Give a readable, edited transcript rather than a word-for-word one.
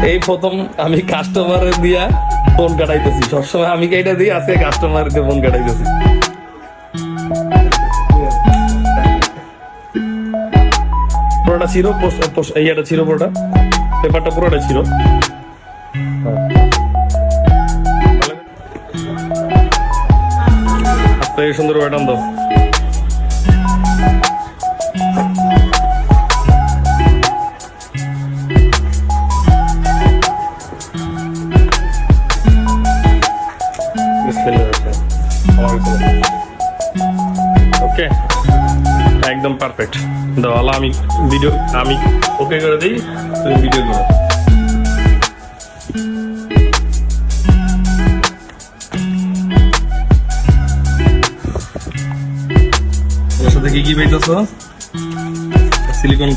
এই প্রথম আমি কাস্টমারের দিয়া ফোন কাটাইতেছি, সবসময় আমি কেটে দিই, আজকে কাস্টমার দিয়ে ফোন কাটাইতেছি। পুরোটা ছিল, ইয়েটা ছিল পুরোটা, পেপারটা পুরোটা ছিল। আস্তে সুন্দর বাটান দাও। ওকে, একদম পারফেক্ট। দাও, আমি ভিডিও আমি ওকে করে দিই, তুমি ভিডিও করো। এর সাথে কি কি পাইতেছো? সিলিকন